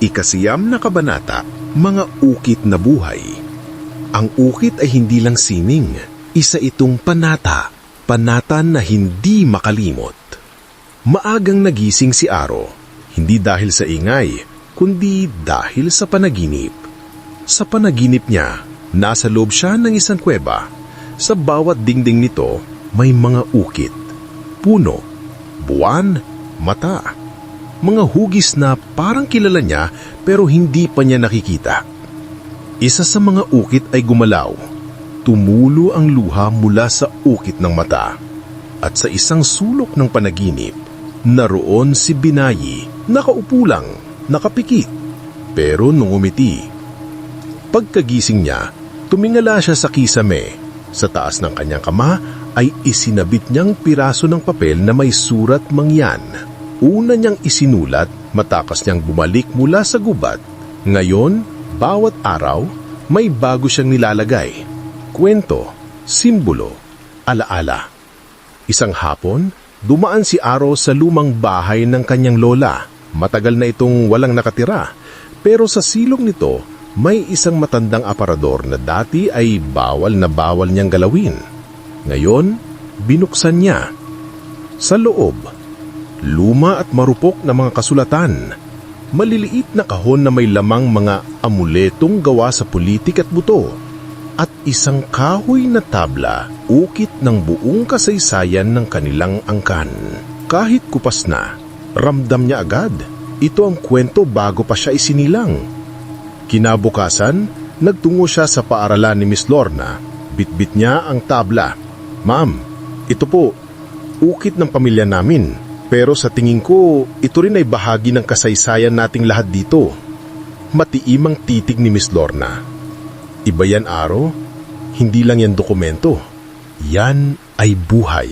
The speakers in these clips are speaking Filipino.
Ikasiyam na kabanata, mga ukit na buhay. Ang ukit ay hindi lang sining, isa itong panata na hindi makalimot. Maagang nagising si Aro, hindi dahil sa ingay, kundi dahil sa panaginip. Sa panaginip niya, nasa loob siya ng isang kuweba. Sa bawat dingding nito, may mga ukit, puno, buwan, mata. Mga hugis na parang kilala niya pero hindi pa niya nakikita. Isa sa mga ukit ay gumalaw. Tumulo ang luha mula sa ukit ng mata. At sa isang sulok ng panaginip, naroon si Binayi, nakaupo lang, nakapikit, pero nung umiti. Pagkagising niya, tumingala siya sa kisame. Sa taas ng kanyang kama ay isinabit niyang piraso ng papel na may surat mangyan. Una niyang isinulat matapos niyang bumalik mula sa gubat. Ngayon, bawat araw, may bago siyang nilalagay. Kwento, simbolo, alaala. Isang hapon, dumaan si Aro sa lumang bahay ng kanyang lola. Matagal na itong walang nakatira. Pero sa silong nito, may isang matandang aparador na dati ay bawal na bawal niyang galawin. Ngayon, binuksan niya. Sa loob, luma at marupok na mga kasulatan, maliliit na kahon na may lamang mga amuletong gawa sa pulitik at buto, at isang kahoy na tabla, ukit ng buong kasaysayan ng kanilang angkan. Kahit kupas na, ramdam niya agad, ito ang kwento bago pa siya isinilang. Kinabukasan, nagtungo siya sa paaralan ni Miss Lorna. Bitbit niya ang tabla. "Ma'am, ito po, ukit ng pamilya namin. Pero sa tingin ko, ito rin ay bahagi ng kasaysayan nating lahat dito." Matiimang titig ni Miss Lorna. "Iba yan, Aro. Hindi lang yan dokumento. Yan ay buhay."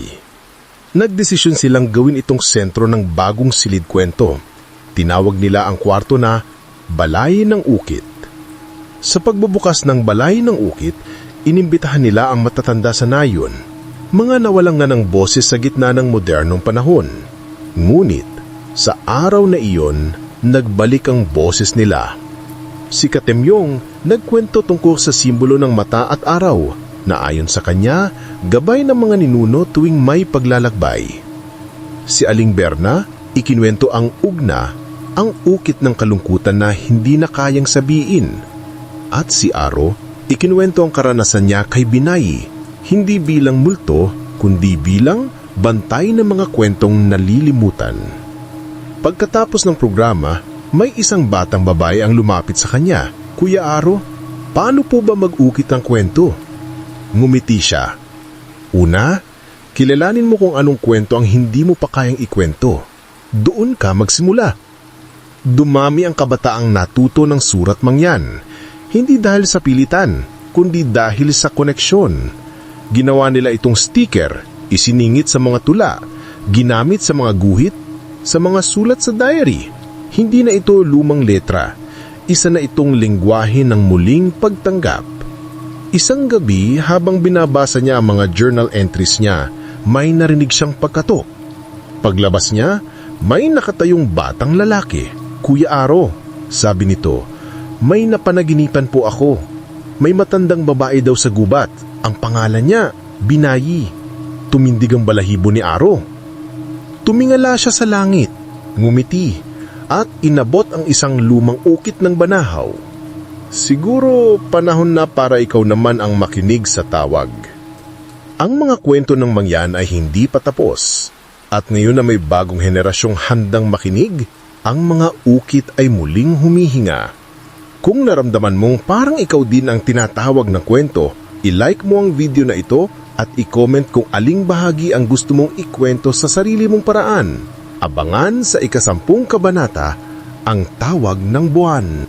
Nagdesisyon silang gawin itong sentro ng bagong silid kwento. Tinawag nila ang kwarto na Balay ng Ukit. Sa pagbubukas ng Balay ng Ukit, inimbitahan nila ang matatanda sa nayon, mga nawalang na ng boses sa gitna ng modernong panahon. Ngunit, sa araw na iyon, nagbalik ang boses nila. Si Katemyong nagkwento tungkol sa simbolo ng mata at araw na ayon sa kanya, gabay ng mga ninuno tuwing may paglalakbay. Si Aling Berna, ikinwento ang ugna, ang ukit ng kalungkutan na hindi na kayang sabihin. At si Aro, ikinwento ang karanasan niya kay Binay, hindi bilang multo, kundi bilang bantay ng mga kwentong nalilimutan. Pagkatapos ng programa, may isang batang babae ang lumapit sa kanya. "Kuya Aro, paano po ba mag-ukit ng kwento?" Ngumiti siya. "Una, kilalanin mo kung anong kwento ang hindi mo pa kayang ikwento. Doon ka magsimula." Dumami ang kabataang natuto ng surat mangyan. Hindi dahil sa pilitan, kundi dahil sa koneksyon. Ginawa nila itong sticker, isiningit sa mga tula, ginamit sa mga guhit, sa mga sulat sa diary. Hindi na ito lumang letra, isa na itong lengguwahe ng muling pagtanggap. Isang gabi, habang binabasa niya ang mga journal entries niya, may narinig siyang pagkatok. Paglabas niya, may nakatayong batang lalaki. "Kuya Aro," sabi nito, "may napanaginipan po ako. May matandang babae daw sa gubat. Ang pangalan niya, Binayi." Tumindig ang balahibo ni Aro. Tumingala siya sa langit, ngumiti, at inabot ang isang lumang ukit ng banahaw. "Siguro panahon na para ikaw naman ang makinig sa tawag." Ang mga kwento ng mangyan ay hindi pa tapos, at ngayon na may bagong henerasyong handang makinig, ang mga ukit ay muling humihinga. Kung naramdaman mong parang ikaw din ang tinatawag ng kwento, i-like mo ang video na ito at i-comment kung aling bahagi ang gusto mong ikwento sa sarili mong paraan. Abangan sa ika-10 kabanata, Ang Tawag ng Buwan.